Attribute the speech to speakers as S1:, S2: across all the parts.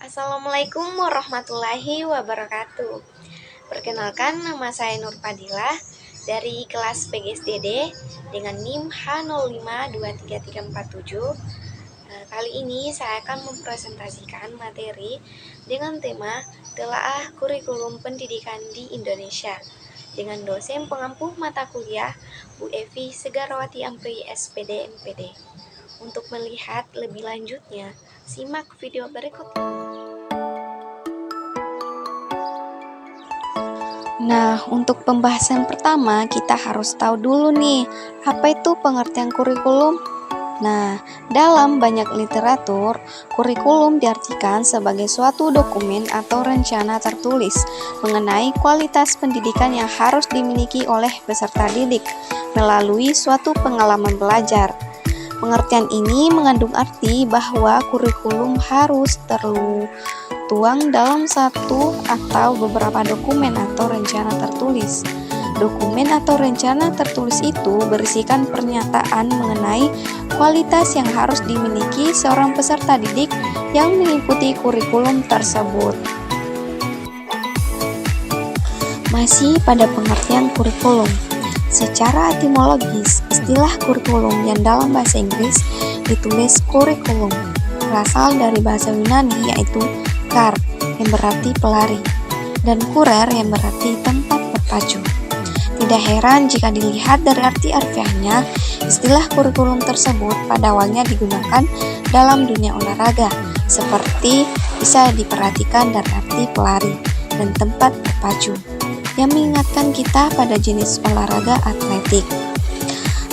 S1: Assalamualaikum warahmatullahi wabarakatuh. Perkenalkan, nama saya Nur Fadilah dari kelas PGSDD dengan NIM H052337. Kali ini saya akan mempresentasikan materi dengan tema Telaah Kurikulum Pendidikan di Indonesia dengan dosen pengampu mata kuliah Bu Evi Segarawati Ampri SPD MPD. Untuk melihat lebih lanjutnya, simak video berikut ini.
S2: Nah, untuk pembahasan pertama, kita harus tahu dulu nih, apa itu pengertian kurikulum? Nah, dalam banyak literatur, kurikulum diartikan sebagai suatu dokumen atau rencana tertulis mengenai kualitas pendidikan yang harus dimiliki oleh peserta didik melalui suatu pengalaman belajar. Pengertian ini mengandung arti bahwa kurikulum harus tertuang dalam satu atau beberapa dokumen atau rencana tertulis. Dokumen atau rencana tertulis itu berisikan pernyataan mengenai kualitas yang harus dimiliki seorang peserta didik yang mengikuti kurikulum tersebut. Masih pada pengertian kurikulum. Secara etimologis, istilah kurikulum yang dalam bahasa Inggris ditulis curriculum berasal dari bahasa Yunani yaitu kar yang berarti pelari dan kurer yang berarti tempat berpacu. Tidak heran jika dilihat dari arti harfiahnya, istilah kurikulum tersebut pada awalnya digunakan dalam dunia olahraga, seperti bisa diperhatikan dari arti pelari dan tempat berpacu, yang mengingatkan kita pada jenis olahraga atletik.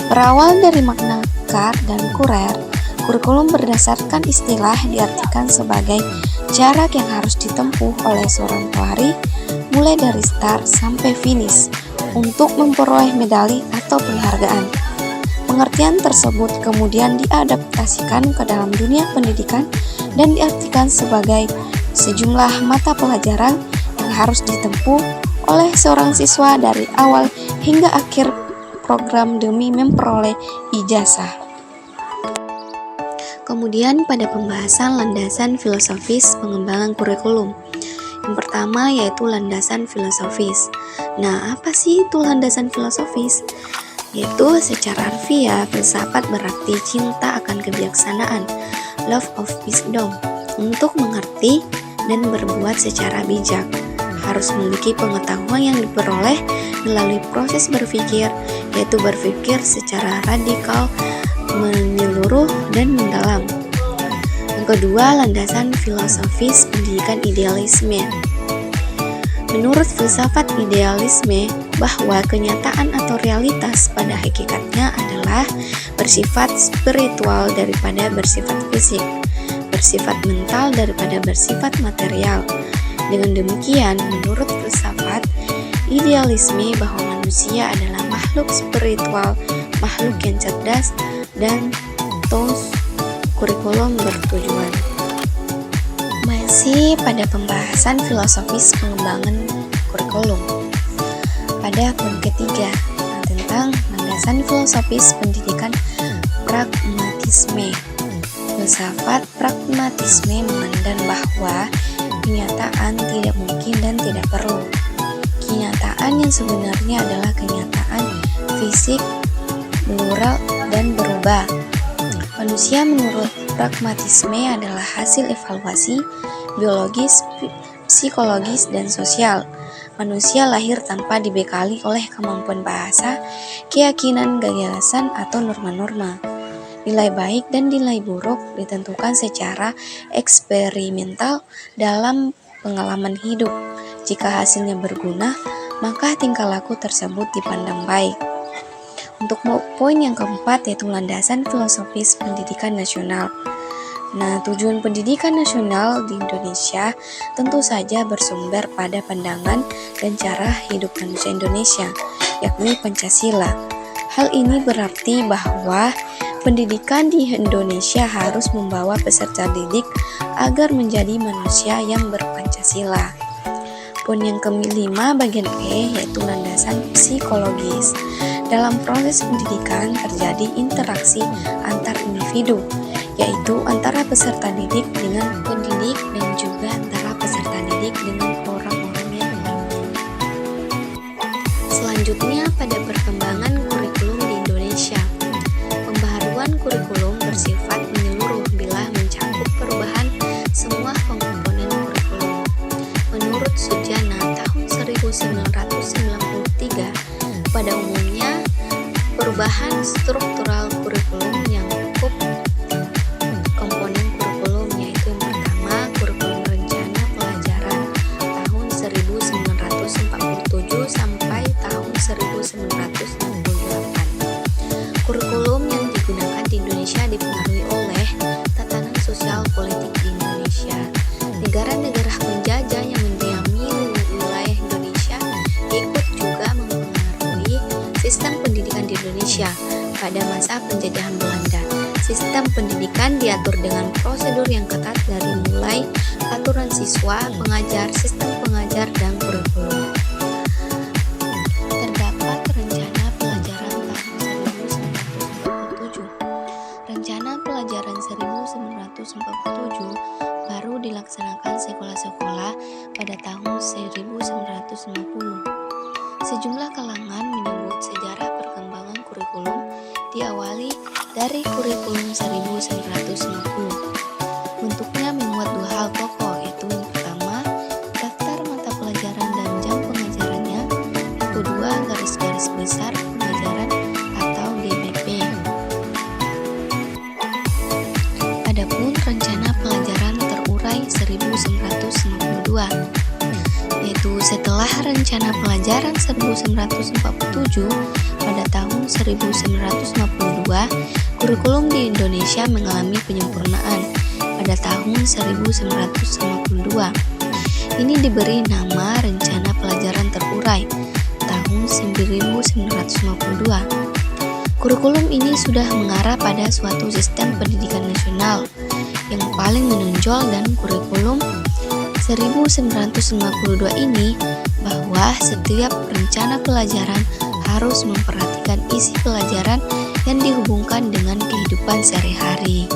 S2: Berawal dari makna kar dan kurer, kurikulum berdasarkan istilah diartikan sebagai jarak yang harus ditempuh oleh seorang pelari mulai dari start sampai finish untuk memperoleh medali atau penghargaan. Pengertian tersebut kemudian diadaptasikan ke dalam dunia pendidikan dan diartikan sebagai sejumlah mata pelajaran yang harus ditempuh oleh seorang siswa dari awal hingga akhir program demi memperoleh ijazah. Kemudian pada pembahasan landasan filosofis pengembangan kurikulum. Yang pertama yaitu landasan filosofis. Nah, apa sih itu landasan filosofis? Yaitu secara harfiah, filsafat berarti cinta akan kebijaksanaan, love of wisdom, untuk mengerti dan berbuat secara bijak. Harus memiliki pengetahuan yang diperoleh melalui proses berpikir, yaitu berpikir secara radikal, menyeluruh, dan mendalam. Yang kedua, landasan filosofis pendidikan idealisme. Menurut filsafat idealisme, bahwa kenyataan atau realitas pada hakikatnya adalah bersifat spiritual daripada bersifat fisik, bersifat mental daripada bersifat material. Dengan demikian, menurut filsafat idealisme bahwa manusia adalah makhluk spiritual, makhluk yang cerdas, dan tos kurikulum bertujuan. Masih pada pembahasan filosofis pengembangan kurikulum. Pada poin ketiga, tentang landasan filosofis pendidikan pragmatisme. Filsafat pragmatisme memandang bahwa kenyataan tidak mungkin dan tidak perlu. Kenyataan yang sebenarnya adalah kenyataan fisik, plural, dan berubah. Manusia menurut pragmatisme adalah hasil evaluasi biologis, psikologis, dan sosial. Manusia lahir tanpa dibekali oleh kemampuan bahasa, keyakinan, gagasan, atau norma-norma. Nilai baik dan nilai buruk ditentukan secara eksperimental dalam pengalaman hidup. Jika hasilnya berguna, maka tingkah laku tersebut dipandang baik. Untuk poin yang keempat yaitu landasan filosofis pendidikan nasional. Nah, tujuan pendidikan nasional di Indonesia tentu saja bersumber pada pandangan dan cara hidup manusia Indonesia, yakni Pancasila. Hal ini berarti bahwa pendidikan di Indonesia harus membawa peserta didik agar menjadi manusia yang berpancasila. Poin yang kelima bagian E yaitu landasan psikologis. Dalam proses pendidikan terjadi interaksi antar individu, yaitu antara peserta didik dengan pendidik dan juga struktural kurikulum yang cukup komponen kurikulum, yaitu yang pertama kurikulum rencana pelajaran tahun 1947 sampai tahun 1968. Kurikulum yang digunakan di Indonesia dipengaruhi oleh tatanan sosial politik di Indonesia. Negara-negara penjajah yang mendiami wilayah Indonesia ikut juga mempengaruhi sistem pendidikan di Indonesia. Pada masa penjajahan Belanda, sistem pendidikan diatur dengan prosedur yang ketat dari mulai aturan siswa, pengajar, sistem pengajar, dan kurikulum. Terdapat rencana pelajaran tahun 1947. Rencana pelajaran 1947 baru dilaksanakan sekolah-sekolah pada tahun 1950. Sejumlah kalangan menyebut sejarah perkembangan kurikulum diawali dari kurikulum 1950. Bentuknya memuat dua hal pokok, yaitu yang pertama, daftar mata pelajaran dan jam pengajarannya, yang kedua, garis-garis besar pengajaran atau GBP. Adapun rencana pelajaran terurai 1952, yaitu setelah rencana pelajaran 1947 pada tahun 1952, kurikulum di Indonesia mengalami penyempurnaan pada tahun 1952. Ini diberi nama Rencana Pelajaran Terurai tahun 1952. Kurikulum ini sudah mengarah pada suatu sistem pendidikan nasional yang paling menonjol, dan kurikulum 1952 ini bahwa setiap rencana pelajaran harus memperhatikan isi pelajaran yang dihubungkan dengan kehidupan sehari-hari.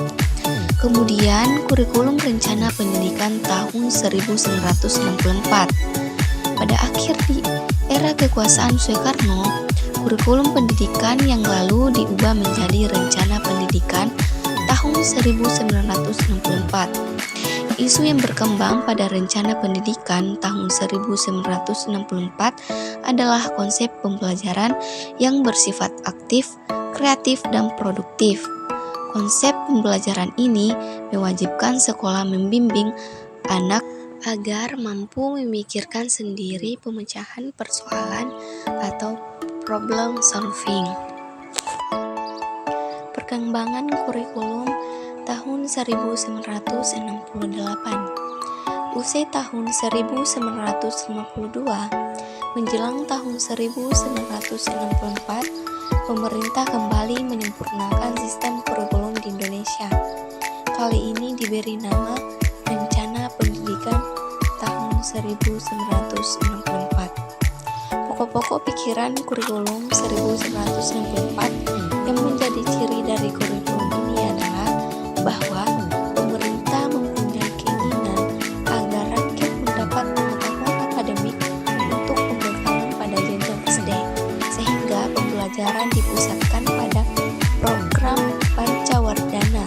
S2: Kemudian, kurikulum rencana pendidikan tahun 1964. Pada akhir di era kekuasaan Soekarno, kurikulum pendidikan yang lalu diubah menjadi rencana pendidikan tahun 1964. Isu yang berkembang pada rencana pendidikan tahun 1964 adalah konsep pembelajaran yang bersifat aktif, kreatif, dan produktif. Konsep pembelajaran ini mewajibkan sekolah membimbing anak agar mampu memikirkan sendiri pemecahan persoalan atau problem solving. Perkembangan kurikulum tahun 1968. Usai tahun 1952, menjelang tahun 1964, pemerintah kembali menyempurnakan sistem kurikulum di Indonesia. Kali ini diberi nama Rencana Pendidikan tahun 1964. Pokok-pokok pikiran kurikulum 1964 yang menjadi ciri dari kurikulum ini adalah bahwa pemerintah mempunyai keinginan agar rakyat mendapat pengetahuan akademik untuk pembekalan pada jenjang SD, sehingga pembelajaran dipusatkan pada program Pancawardhana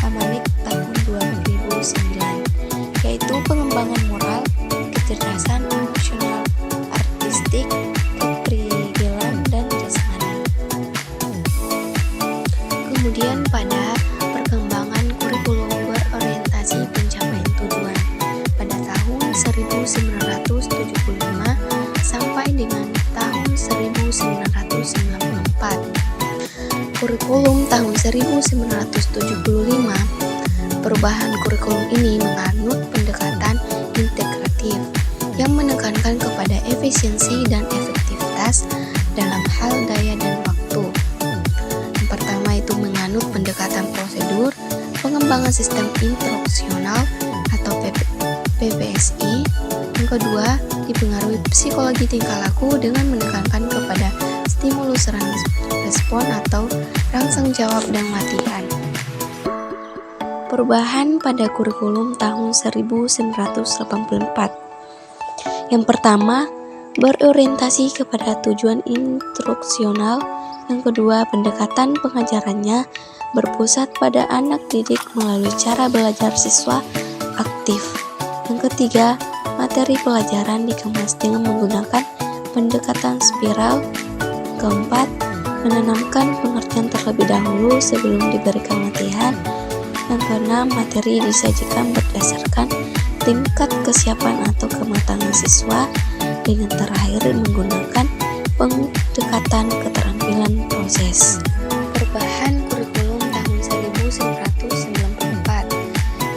S2: Hamanik tahun 2009, yaitu pengembangan moral, kecerdasan emosional, artistik, kepribadian, dan jasmani. Kemudian pada perkembangan kurikulum berorientasi pencapaian tujuan pada tahun 1975 sampai dengan tahun 1994. Kurikulum tahun 1975. Perubahan kurikulum ini menganut pendekatan integratif yang menekankan kepada efisiensi dan efektivitas dalam hal daya dan waktu. Yang pertama itu menganut pendekatan prosedur, pengembangan sistem instruksional atau PPSI. Yang kedua, dipengaruhi psikologi tingkah laku dengan menekankan kepada stimulus respon atau rangsang jawab dan latihan. Perubahan pada kurikulum tahun 1984. Yang pertama, berorientasi kepada tujuan instruksional. Yang kedua, pendekatan pengajarannya berpusat pada anak didik melalui cara belajar siswa aktif. Yang ketiga, materi pelajaran dikemas dengan menggunakan pendekatan spiral. Keempat, menanamkan pengertian terlebih dahulu sebelum diberikan latihan. Yang keenam, materi disajikan berdasarkan tingkat kesiapan atau kematangan siswa, dengan terakhir menggunakan pendekatan keterampilan proses. Perubahan kurikulum tahun 1994,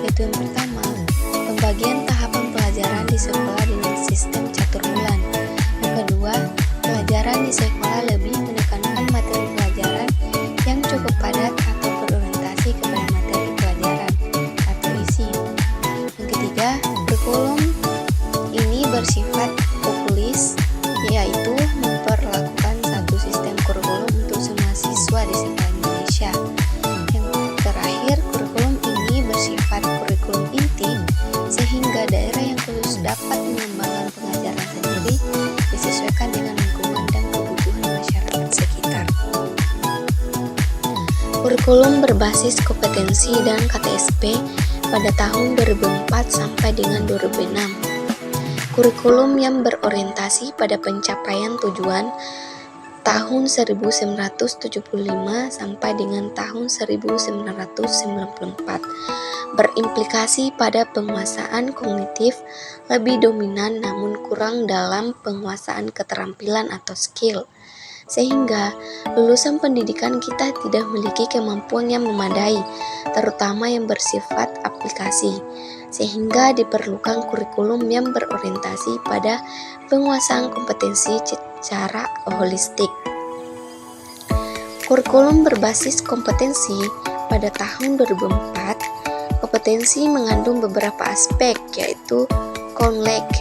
S2: yaitu yang pertama, pembagian tahapan pelajaran di sekolah dengan sistem catur bulan. Yang kedua, pelajaran di sekolah lebih menekankan materi pelajaran yang cukup padat atau berorientasi kepada materi pelajaran atau isi. Yang ketiga, kurikulum ini bersifat populis, yaitu memperlakukan satu sistem kurikulum untuk semua siswa di sekolah Indonesia. Yang terakhir, kurikulum ini bersifat kurikulum inti, sehingga daerah yang khusus dapat mengembangkan pengajaran sendiri disesuaikan dengan lingkungan dan kebutuhan masyarakat sekitar. Kurikulum berbasis kompetensi dan KTSP pada tahun 2004 sampai dengan 2006. Kurikulum yang berorientasi pada pencapaian tujuan tahun 1975 sampai dengan tahun 1994, berimplikasi pada penguasaan kognitif lebih dominan namun kurang dalam penguasaan keterampilan atau skill, sehingga lulusan pendidikan kita tidak memiliki kemampuan yang memadai, terutama yang bersifat aplikasi, sehingga diperlukan kurikulum yang berorientasi pada penguasaan kompetensi secara holistik. Kurikulum berbasis kompetensi pada tahun 2004, kompetensi mengandung beberapa aspek, yaitu knowledge,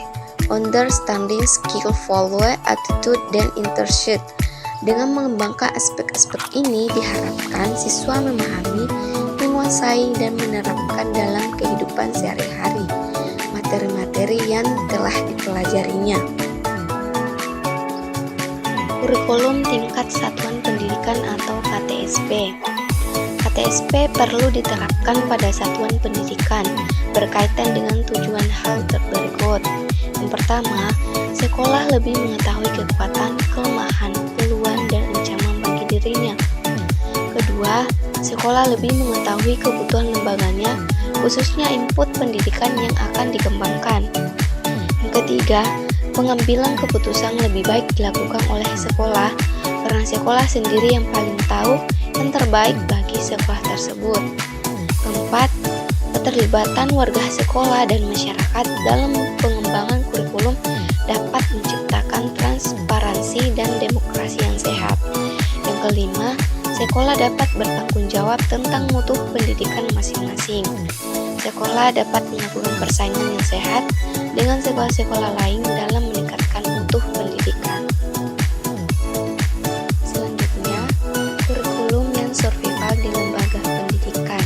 S2: understanding, skill, value, attitude, dan internship. Dengan mengembangkan aspek-aspek ini diharapkan siswa memahami, menguasai, dan menerapkan dalam kehidupan sehari-hari materi-materi yang telah dipelajarinya. Kurikulum tingkat satuan pendidikan atau KTSP. KTSP perlu diterapkan pada satuan pendidikan berkaitan dengan tujuan hal berikut. Yang pertama, sekolah lebih mengetahui kekuatan, kelemahan, peluang, dan ancaman bagi dirinya. Kedua, sekolah lebih mengetahui kebutuhan lembaganya, khususnya input pendidikan yang akan dikembangkan. Yang ketiga, pengambilan keputusan lebih baik dilakukan oleh sekolah, karena sekolah sendiri yang paling tahu yang terbaik bagi sekolah tersebut. Keempat, keterlibatan warga sekolah dan masyarakat dalam pengembangan kurikulum dapat menciptakan transparansi dan demokrasi yang sehat. Yang kelima, sekolah dapat bertanggung jawab tentang mutu pendidikan masing-masing. Sekolah dapat melakukan persaingan yang sehat dengan sekolah-sekolah lain dalam meningkatkan mutu pendidikan. Selanjutnya, kurikulum yang survival di lembaga pendidikan.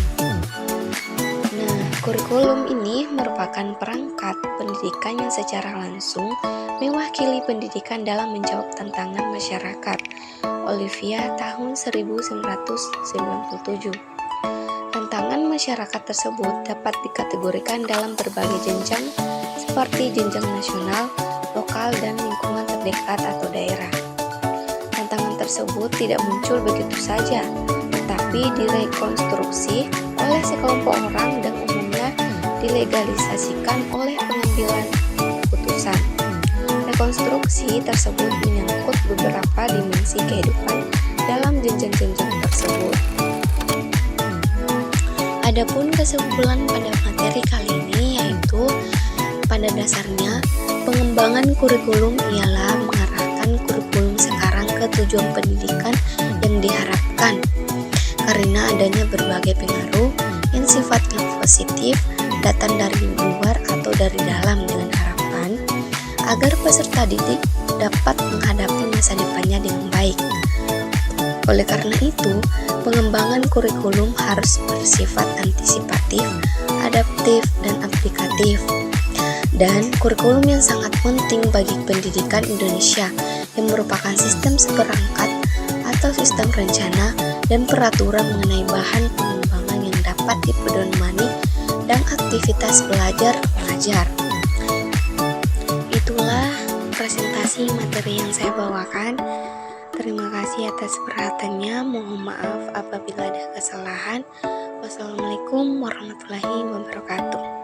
S2: Nah, kurikulum ini merupakan perangkat pendidikan yang secara langsung mewakili pendidikan dalam menjawab tantangan masyarakat. Olivia tahun 1997. Tantangan masyarakat tersebut dapat dikategorikan dalam berbagai jenjang seperti jenjang nasional, lokal, dan lingkungan terdekat atau daerah. Tantangan tersebut tidak muncul begitu saja, tetapi direkonstruksi oleh sekelompok orang dan umumnya dilegalisasikan oleh pengambilan keputusan. Rekonstruksi tersebut menyangkut beberapa dimensi kehidupan dalam jenjang-jenjang tersebut. Adapun kesimpulan pada materi kali ini yaitu pada dasarnya pengembangan kurikulum ialah mengarahkan kurikulum sekarang ke tujuan pendidikan yang diharapkan karena adanya berbagai pengaruh yang sifatnya positif datang dari luar atau dari dalam dengan harapan agar peserta didik dapat menghadapi masa depannya dengan baik. Oleh karena itu, pengembangan kurikulum harus bersifat antisipatif, adaptif, dan aplikatif. Dan kurikulum yang sangat penting bagi pendidikan Indonesia yang merupakan sistem seperangkat atau sistem rencana dan peraturan mengenai bahan pengembangan yang dapat dipedomani dan aktivitas belajar-mengajar. Itulah presentasi materi yang saya bawakan.
S1: Terima kasih atas perhatiannya. Mohon maaf apabila ada kesalahan. Wassalamualaikum warahmatullahi wabarakatuh.